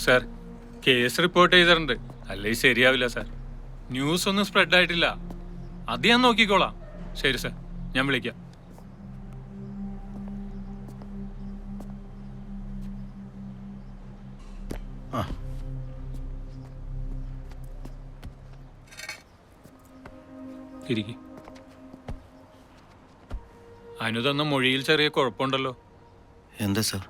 Sir, case report ചെയ്തിട്ടുണ്ട്. അല്ലേ ശരിയാവില്ല സാർ. ന്യൂസ് ഒന്നും സ്പ്രെഡ് ആയിട്ടില്ല. അത് ഞാൻ നോക്കിക്കോളാം. ശരി സാർ, ഞാൻ വിളിക്കാം. ഇരിക്കും. അനു തന്ന മൊഴിയിൽ ചെറിയ കുഴപ്പമുണ്ടല്ലോ. എന്താ സാർ?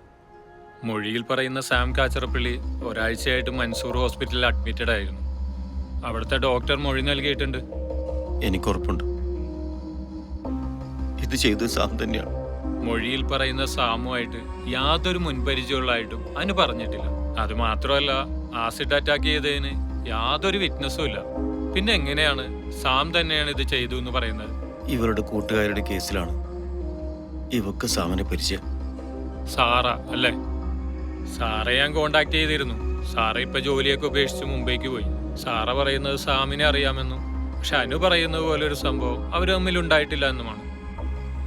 മൊഴിയിൽ പറയുന്ന സാം കാച്ചറപ്പള്ളി ഒരാഴ്ചയായിട്ട് മൻസൂർ ഹോസ്പിറ്റലിൽ അഡ്മിറ്റഡ് ആയിരുന്നു. അവിടുത്തെ ഡോക്ടർ മൊഴി നൽകിയിട്ടുണ്ട്. എനിക്ക് ഉറപ്പുണ്ട് ഇത് ചെയ്തത് സാം തന്നെയാണ്. മൊഴിയിൽ പറയുന്ന സാമുമായിട്ട് യാതൊരു മുൻപരിചയമുള്ളതായിട്ടും അനു പറഞ്ഞിട്ടില്ല. അത് മാത്രമല്ല, ആസിഡ് അറ്റാക്ക് ചെയ്തതിന് യാതൊരു വിറ്റ്നസ്സും ഇല്ല. പിന്നെ എങ്ങനെയാണ് സാം തന്നെയാണ് ഇത് ചെയ്തു എന്ന് പറയുന്നത്? ഇവരുടെ കൂട്ടുകാരുടെ കേസിലാണ് ഇവക്ക് സാമിനെ പരിചയം. സാറ അല്ലേ? സാറെ ഞാൻ കോണ്ടാക്ട് ചെയ്തിരുന്നു. സാറ ഇപ്പൊ ജോലിയൊക്കെ ഉപേക്ഷിച്ച് മുംബൈക്ക് പോയി. സാറ പറയുന്നത് സാമിനെ അറിയാമെന്നും പക്ഷെ അനു പറയുന്നത് പോലെ ഒരു സംഭവം അവർ തമ്മിൽ ഉണ്ടായിട്ടില്ല എന്നുമാണ്.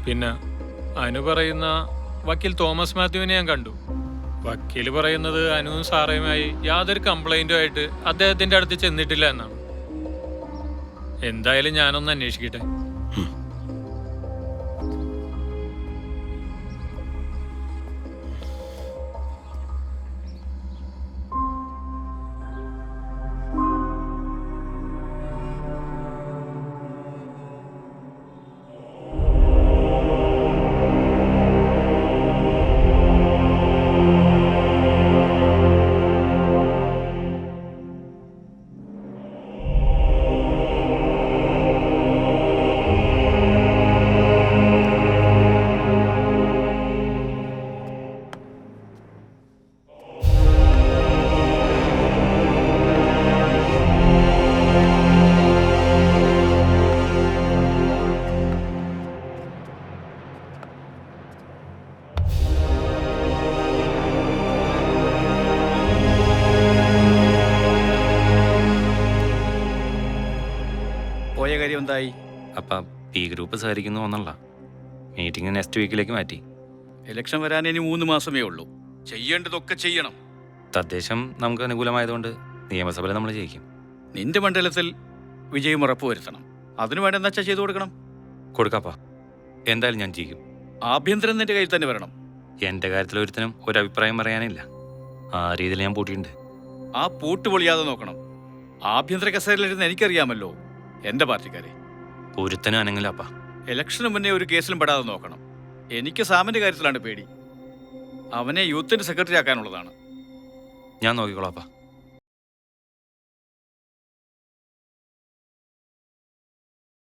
പിന്നെ അനു പറയുന്ന വക്കീൽ തോമസ് മാത്യുവിനെ ഞാൻ കണ്ടു. വക്കീൽ പറയുന്നത് അനുവും സാറയുമായി യാതൊരു കംപ്ലൈന്റും ആയിട്ട് അദ്ദേഹത്തിന്റെ അടുത്ത് ചെന്നിട്ടില്ല എന്നാണ്. എന്തായാലും ഞാനൊന്ന് അന്വേഷിക്കട്ടെ. പോയ കാര്യം എന്തായി? അപ്പം പി ഗ്രൂപ്പ് സഹകരിക്കുന്നു ഒന്നല്ല, മീറ്റിംഗ് നെക്സ്റ്റ് വീക്കിലേക്ക് മാറ്റി. ഇലക്ഷൻ വരാൻ ഇനി 3 മാസമേ ഉള്ളൂ. ചെയ്യേണ്ടതൊക്കെ ചെയ്യണം. തദ്ദേശം നമുക്ക് അനുകൂലമായതുകൊണ്ട് നിയമസഭയിൽ നമ്മൾ ജയിക്കും. നിന്റെ മണ്ഡലത്തിൽ വിജയം ഉറപ്പുവരുത്തണം. അതിനു വേണ്ട എന്താ ചെയ്തു കൊടുക്കണം. കൊടുക്കാപ്പാ, എന്തായാലും ഞാൻ ജയിക്കും. ആഭ്യന്തരം നിന്റെ കയ്യിൽ തന്നെ വരണം. എൻ്റെ കാര്യത്തിൽ ഒരുത്തനും ഒരഭിപ്രായം പറയാനില്ല. ആ രീതിയിൽ ഞാൻ പൂട്ടിയിട്ടുണ്ട്. ആ പൂട്ട് പൊളിയാതെ നോക്കണം. ആഭ്യന്തര കസേരയിലിരുന്ന് എനിക്കറിയാമല്ലോ എന്റെ പാർട്ടിക്കാരെ. ഒരുത്തനും അനങ്ങില്ല അപ്പാ. ഇലക്ഷന് മുന്നേ ഒരു കേസിലും പെടാതെ നോക്കണം. എനിക്ക് സാമിന്റെ കാര്യത്തിലാണ് പേടി. അവനെ യൂത്തിന്റെ സെക്രട്ടറി ആക്കാനുള്ളതാണ്. ഞാൻ നോക്കിക്കോളാപ്പാ.